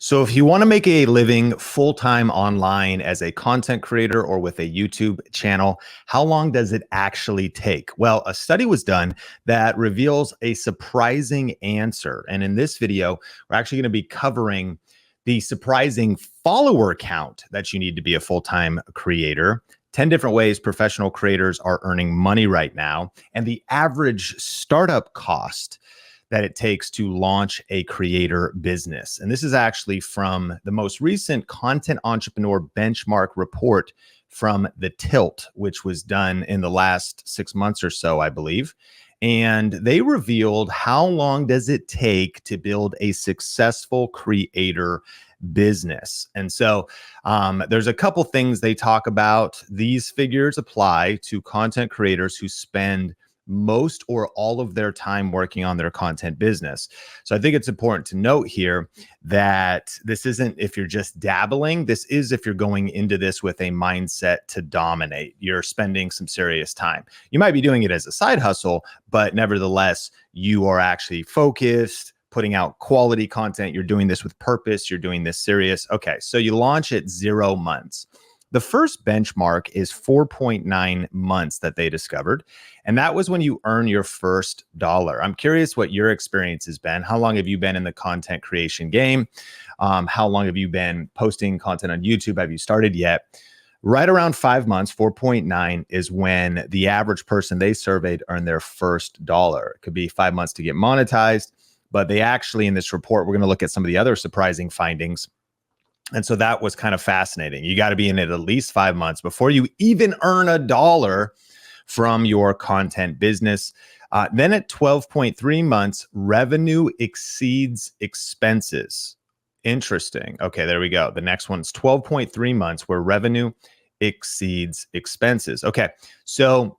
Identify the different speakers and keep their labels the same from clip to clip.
Speaker 1: So if you want to make a living full-time online as a content creator or with a YouTube channel, how long does it actually take? Well, a study was done that reveals a surprising answer. And in this video, we're actually going to be covering the surprising follower count that you need to be a full-time creator, 10 different ways professional creators are earning money right now, and the average startup cost that it takes to launch a creator business. And this is actually from the most recent Content Entrepreneur Benchmark report from the Tilt, which was done in the last 6 months or so, I believe. And they revealed how long does it take to build a successful creator business. And so there's a couple things they talk about. These figures apply to content creators who spend most or all of their time working on their content business. So I think it's important to note here that this isn't if you're just dabbling. This is if you're going into this with a mindset to dominate. You're spending some serious time. You might be doing it as a side hustle, but nevertheless, you are actually focused, putting out quality content. You're doing this with purpose. You're doing this serious. Okay, so you launch at 0 months. The first benchmark is 4.9 months that they discovered. And that was when you earn your first dollar. I'm curious what your experience has been. How long have you been in the content creation game? How long have you been posting content on YouTube? Have you started yet? Right around 5 months, 4.9 is when the average person they surveyed earned their first dollar. It could be 5 months to get monetized, but they actually, in this report, we're going to look at some of the other surprising findings. And so that was kind of fascinating. You got to be in it at least 5 months before you even earn a dollar from your content business. Then at 12.3 months, revenue exceeds expenses. Interesting. Okay, there we go. The next one's 12.3 months where revenue exceeds expenses. Okay, so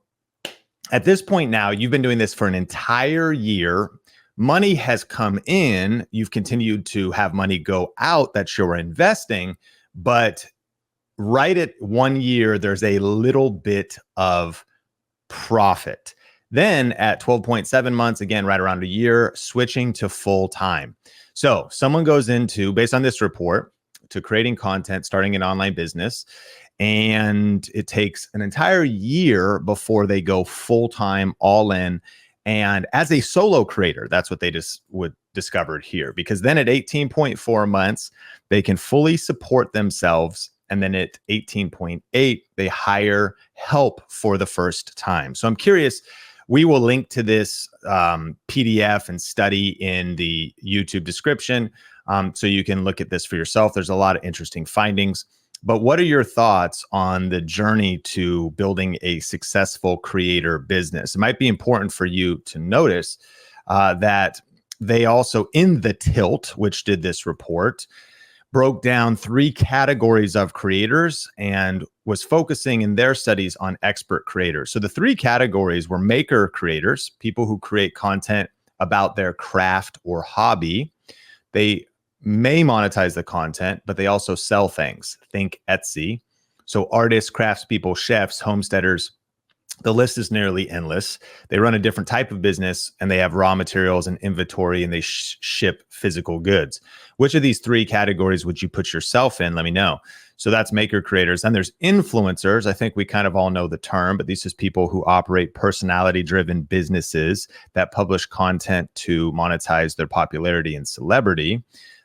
Speaker 1: at this point now, you've been doing this for an entire year. Money has come in, you've continued to have money go out that you're investing, but right at 1 year, there's a little bit of profit. Then at 12.7 months, again, right around a year, switching to full time. So someone goes into, based on this report, to creating content, starting an online business, and it takes an entire year before they go full time, all in. And as a solo creator, that's what they just discovered here, because then at 18.4 months, they can fully support themselves. And then at 18.8, they hire help for the first time. So I'm curious, we will link to this PDF and study in the YouTube description so you can look at this for yourself. There's a lot of interesting findings. But what are your thoughts on the journey to building a successful creator business? It might be important for you to notice that they also, in the Tilt, which did this report, broke down 3 categories of creators and was focusing in their studies on expert creators. So the 3 categories were maker creators, people who create content about their craft or hobby. They may monetize the content, but they also sell things. Think Etsy. So artists, craftspeople, chefs, homesteaders, the list is nearly endless. They run a different type of business and they have raw materials and inventory and they ship physical goods. Which of these 3 categories would you put yourself in? Let me know. So that's maker creators. Then there's influencers. I think we kind of all know the term, but these is people who operate personality-driven businesses that publish content to monetize their popularity and celebrity.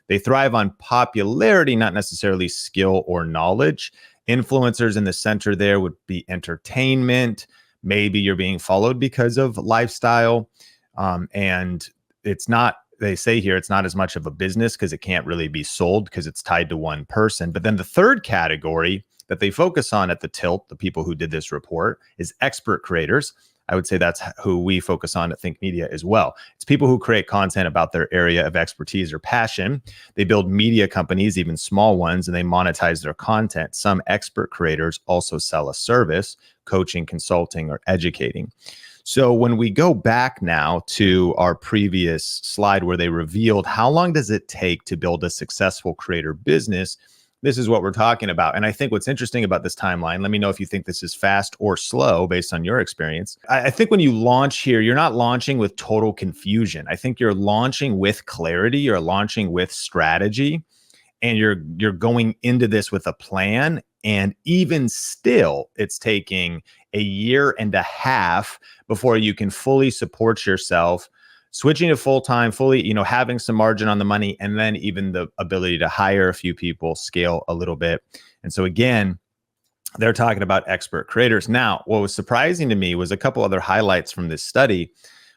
Speaker 1: They thrive on popularity, not necessarily skill or knowledge. Influencers in the center there would be entertainment. Maybe you're being followed because of lifestyle. And it's not, they say here, it's not as much of a business because it can't really be sold because it's tied to one person. But then the third category that they focus on at the Tilt, the people who did this report, is expert creators. I would say that's who we focus on at Think Media as well. It's people who create content about their area of expertise or passion. They build media companies, even small ones, and they monetize their content. Some expert creators also sell a service, coaching, consulting, or educating. So when we go back now to our previous slide where they revealed how long does it take to build a successful creator business, this is what we're talking about. And I think what's interesting about this timeline, let me know if you think this is fast or slow based on your experience. I think when you launch here, you're not launching with total confusion. I think you're launching with clarity. You're launching with strategy. and you're going into this with a plan, and even still it's taking a year and a half before you can fully support yourself, switching to full-time, fully, having some margin on the money, and then even the ability to hire a few people, scale a little bit. And so again, they're talking about expert creators. Now, what was surprising to me was a couple other highlights from this study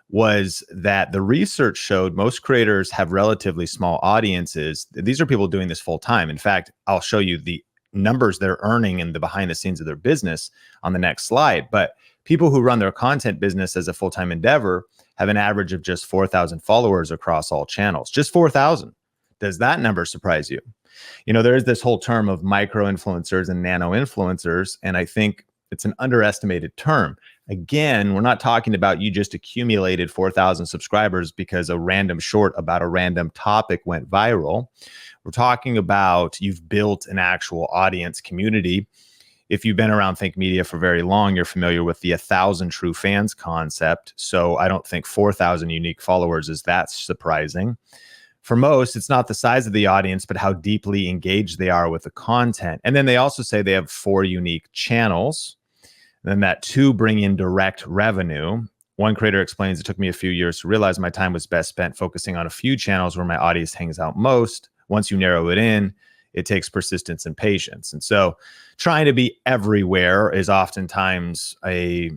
Speaker 1: was that the research showed most creators have relatively small audiences. These are people doing this full time. In fact, I'll show you the numbers they're earning in the behind the scenes of their business on the next slide. But people who run their content business as a full-time endeavor have an average of just 4,000 followers across all channels. Just 4,000. Does that number surprise you? There is this whole term of micro influencers and nano influencers, and I think it's an underestimated term. Again, we're not talking about you just accumulated 4,000 subscribers because a random short about a random topic went viral. We're talking about you've built an actual audience community. If you've been around Think Media for very long, you're familiar with the 1,000 true fans concept. So I don't think 4,000 unique followers is that surprising. For most, it's not the size of the audience, but how deeply engaged they are with the content. And then they also say they have 4 unique channels, then that 2 bring in direct revenue. One creator explains, it took me a few years to realize my time was best spent focusing on a few channels where my audience hangs out most. Once you narrow it in, it takes persistence and patience. And so trying to be everywhere is oftentimes a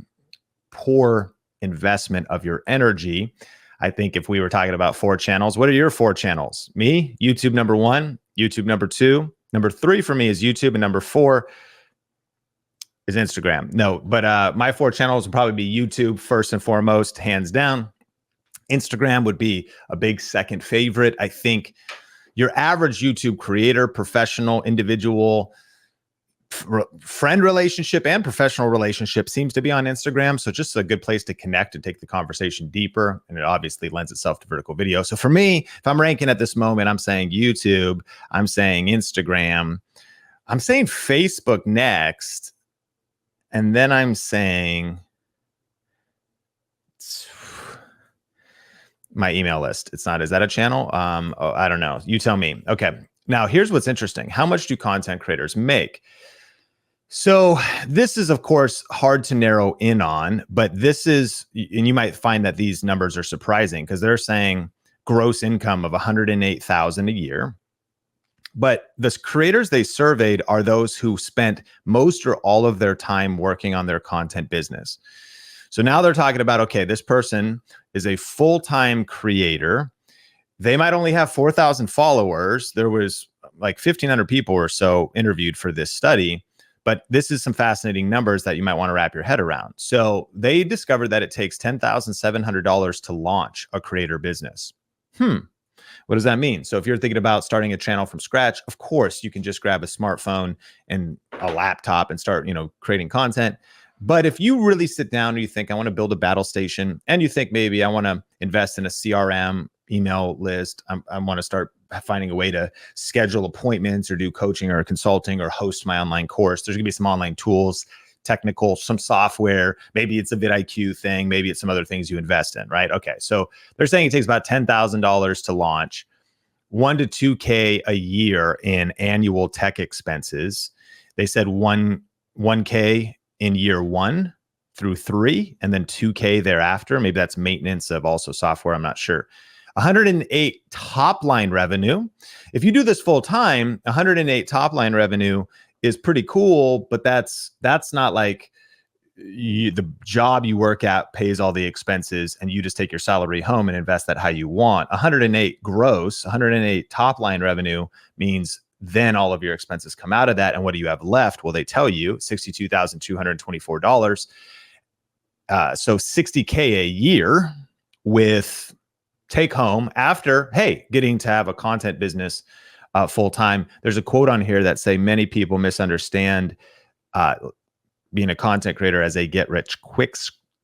Speaker 1: poor investment of your energy. I think if we were talking about 4 channels, what are your 4 channels? Me, YouTube number 1, YouTube number 2, number 3 for me is YouTube, and number 4 is Instagram. No, but my 4 channels would probably be YouTube first and foremost, hands down. Instagram would be a big second favorite. I think your average YouTube creator, professional, individual, friend relationship and professional relationship seems to be on Instagram. So just a good place to connect and take the conversation deeper. And it obviously lends itself to vertical video. So for me, if I'm ranking at this moment, I'm saying YouTube, I'm saying Instagram, I'm saying Facebook next. And then I'm saying my email list. It's not, is that a channel? I don't know. You tell me. Okay. Now here's what's interesting. How much do content creators make? So this is, of course, hard to narrow in on, but this is, and you might find that these numbers are surprising because they're saying gross income of $108,000 a year. But the creators they surveyed are those who spent most or all of their time working on their content business. So now they're talking about, okay, this person is a full-time creator. They might only have 4,000 followers. There was like 1,500 people or so interviewed for this study. But this is some fascinating numbers that you might want to wrap your head around. So they discovered that it takes $10,700 to launch a creator business. What does that mean? So if you're thinking about starting a channel from scratch, of course, you can just grab a smartphone and a laptop and start, creating content. But if you really sit down and you think, I want to build a battle station, and you think maybe I want to invest in a CRM email list, I want to start finding a way to schedule appointments or do coaching or consulting or host my online course. There's gonna be some online tools, technical, some software. Maybe it's a vidIQ thing. Maybe it's some other things you invest in, right? Okay, so they're saying it takes about $10,000 to launch, 1 to 2K a year in annual tech expenses. They said 1K in year 1 through 3, and then 2K thereafter. Maybe that's maintenance of also software. I'm not sure. 108 top line revenue. If you do this full time, 108 top line revenue is pretty cool, but that's not like the job you work at pays all the expenses and you just take your salary home and invest that how you want. 108 gross, 108 top line revenue means then all of your expenses come out of that. And what do you have left? Well, they tell you $62,224. So $60K a year with take home after, hey, getting to have a content business full time. There's a quote on here that say many people misunderstand being a content creator as a get rich quick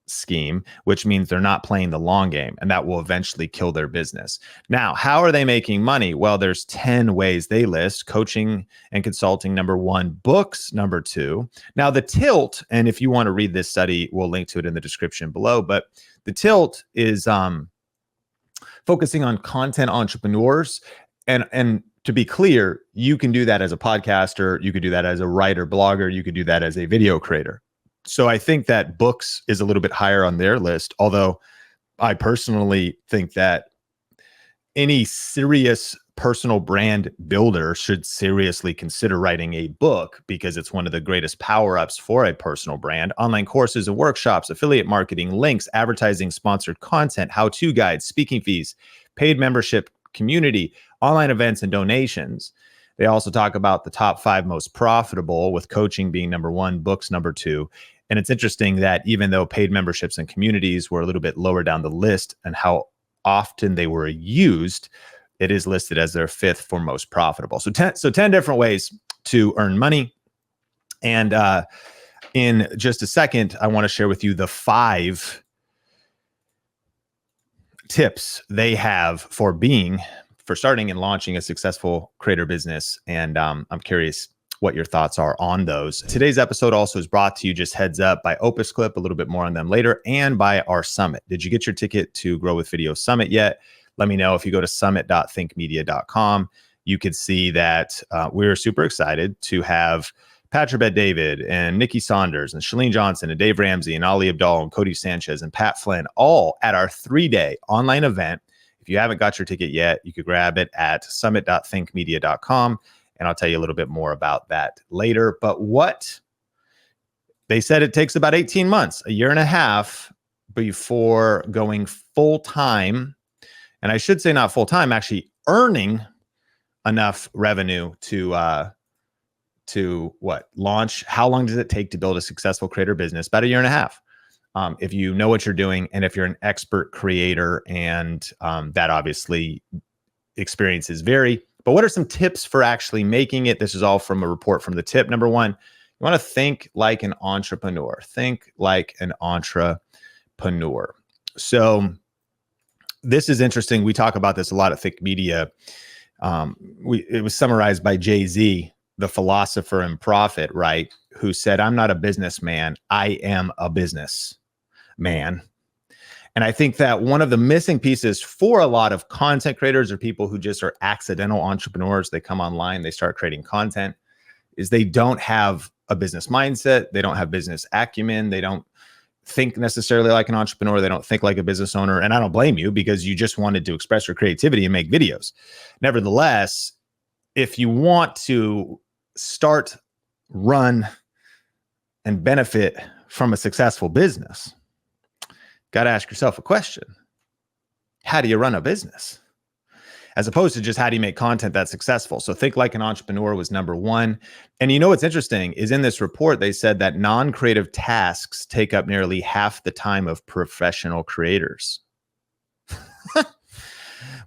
Speaker 1: scheme, which means they're not playing the long game, and that will eventually kill their business. Now, how are they making money? Well, there's 10 ways they list: coaching and consulting, number 1, books, number 2. Now, the tilt, and if you want to read this study, we'll link to it in the description below, but the tilt is focusing on content entrepreneurs and to be clear, you can do that as a podcaster, you could do that as a writer, blogger, you could do that as a video creator. So I think that books is a little bit higher on their list, although I personally think that any serious personal brand builder should seriously consider writing a book, because it's one of the greatest power-ups for a personal brand. Online courses and workshops, affiliate marketing, links, advertising, sponsored content, how-to guides, speaking fees, paid membership, community, online events, and donations. They also talk about the top 5 most profitable, with coaching being number 1, books number 2. And it's interesting that even though paid memberships and communities were a little bit lower down the list and how often they were used, it is listed as their 5th for most profitable. So 10 different ways to earn money. And in just a second, I want to share with you the 5 tips they have for starting and launching a successful creator business. And I'm curious what your thoughts are on those. Today's episode also is brought to you, just heads up, by Opus Clip, a little bit more on them later, and by our summit. Did you get your ticket to Grow with Video Summit yet? Let me know. If you go to summit.thinkmedia.com, you could see that we're super excited to have Patrick Bet-David and Nikki Saunders and Shalene Johnson and Dave Ramsey and Ali Abdal and Cody Sanchez and Pat Flynn, all at our 3-day online event. If you haven't got your ticket yet, you could grab it at summit.thinkmedia.com. And I'll tell you a little bit more about that later. But what they said, it takes about 18 months, a year and a half, before going full time. And I should say not full time, actually earning enough revenue to launch. How long does it take to build a successful creator business? About a year and a half. If you know what you're doing, and if you're an expert creator, and that obviously experiences vary. But what are some tips for actually making it? This is all from a report from The Tip. Number 1, you want to think like an entrepreneur. Think like an entrepreneur. So this is interesting. We talk about this a lot at Think Media. It was summarized by Jay-Z, the philosopher and prophet, right? Who said, "I'm not a businessman. I am a businessman." And I think that one of the missing pieces for a lot of content creators, or people who just are accidental entrepreneurs, they come online, they start creating content, is they don't have a business mindset. They don't have business acumen. They don't think necessarily like an entrepreneur. They don't think like a business owner. And I don't blame you, because you just wanted to express your creativity and make videos. Nevertheless, if you want to start, run, and benefit from a successful business, got to ask yourself a question. How do you run a business? As opposed to just how do you make content that's successful? So think like an entrepreneur was number 1. And you know what's interesting is, in this report, they said that non-creative tasks take up nearly half the time of professional creators.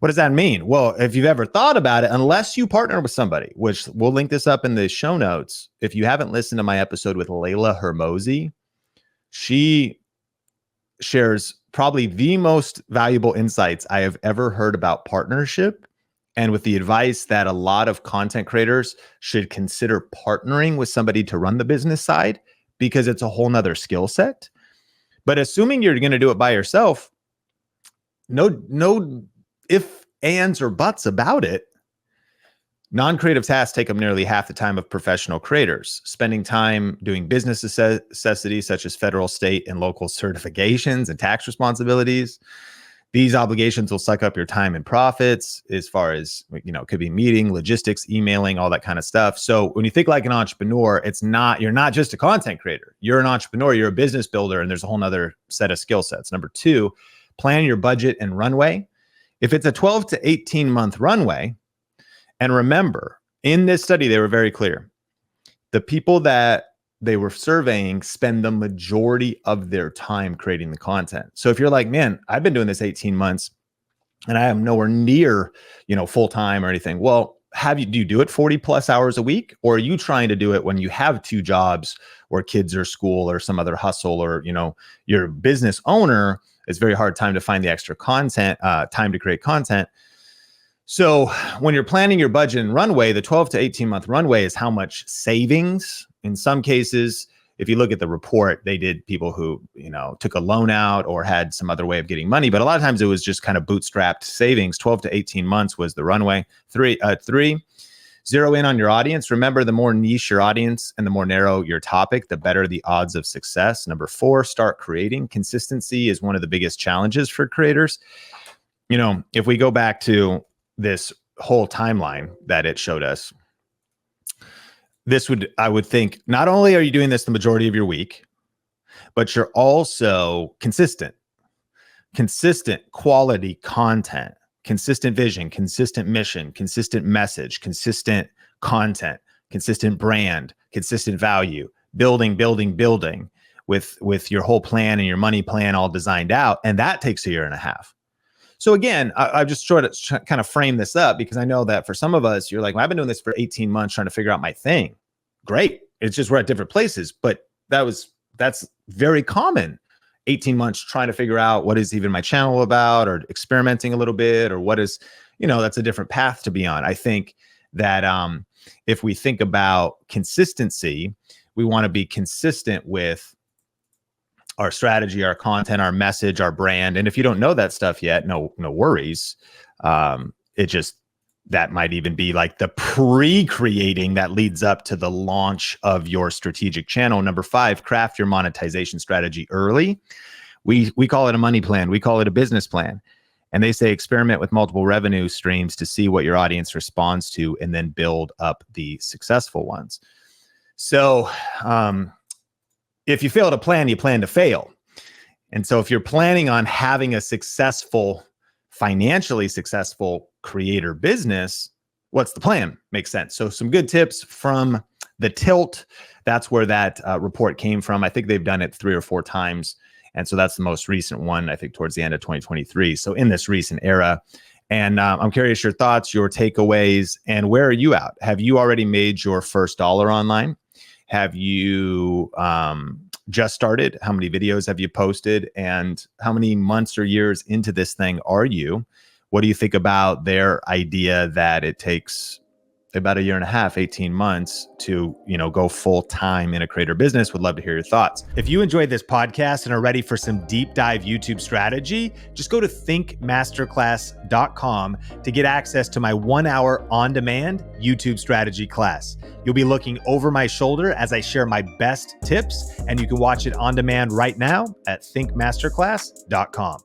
Speaker 1: What does that mean? Well, if you've ever thought about it, unless you partner with somebody, which we'll link this up in the show notes. If you haven't listened to my episode with Layla Hermosi, she shares probably the most valuable insights I have ever heard about partnership, and with the advice that a lot of content creators should consider partnering with somebody to run the business side, because it's a whole nother skill set. But assuming you're going to do it by yourself, no if, ands, or buts about it. Non-creative tasks take up nearly half the time of professional creators. Spending time doing business necessities such as federal, state, and local certifications and tax responsibilities. These obligations will suck up your time and profits, as far as, it could be meeting, logistics, emailing, all that kind of stuff. So when you think like an entrepreneur, you're not just a content creator. You're an entrepreneur, you're a business builder, and there's a whole nother set of skill sets. Number 2, plan your budget and runway. If it's a 12 to 18 month runway, and remember, in this study, they were very clear. The people that they were surveying spend the majority of their time creating the content. So if you're like, man, I've been doing this 18 months and I am nowhere near, full time or anything. Well, do you do it 40 plus hours a week? Or are you trying to do it when you have 2 jobs, or kids, or school, or some other hustle, or, you're a business owner? It's very hard time to find the extra content, time to create content. So when you're planning your budget and runway, the 12 to 18 month runway is how much savings. In some cases, if you look at the report, they did people who, took a loan out or had some other way of getting money. But a lot of times it was just kind of bootstrapped savings. 12 to 18 months was the runway. Three, zero in on your audience. Remember, the more niche your audience and the more narrow your topic, the better the odds of success. Number 4, start creating. Consistency is one of the biggest challenges for creators. If we go back to this whole timeline that it showed us, I would think, not only are you doing this the majority of your week, but you're also consistent quality content, consistent vision, consistent mission, consistent message, consistent content, consistent brand, consistent value, building with your whole plan and your money plan all designed out. And that takes a year and a half. So again, I just try to kind of frame this up because I know that for some of us, you're like, well, I've been doing this for 18 months trying to figure out my thing. Great. It's just we're at different places, but that's very common. 18 months trying to figure out what is even my channel about, or experimenting a little bit, or what is, that's a different path to be on. I think that if we think about consistency, we want to be consistent with our strategy, our content, our message, our brand. And if you don't know that stuff yet, no worries. That might even be like the pre-creating that leads up to the launch of your strategic channel. Number 5, craft your monetization strategy early. We call it a money plan. We call it a business plan. And they say experiment with multiple revenue streams to see what your audience responds to, and then build up the successful ones. So if you fail to plan, you plan to fail. And so if you're planning on having a financially successful creator business, what's the plan? Makes sense. So some good tips from the Tilt. That's where that report came from. I think they've done it 3 or 4 times. And so that's the most recent one, I think, towards the end of 2023. So in this recent era. And I'm curious your thoughts, your takeaways, and where are you at? Have you already made your first dollar online? Have you just started? How many videos have you posted? And how many months or years into this thing are you? What do you think about their idea that it takes about a year and a half, 18 months to, go full time in a creator business? Would love to hear your thoughts. If you enjoyed this podcast and are ready for some deep dive YouTube strategy, just go to thinkmasterclass.com to get access to my 1-hour on-demand YouTube strategy class. You'll be looking over my shoulder as I share my best tips, and you can watch it on demand right now at thinkmasterclass.com.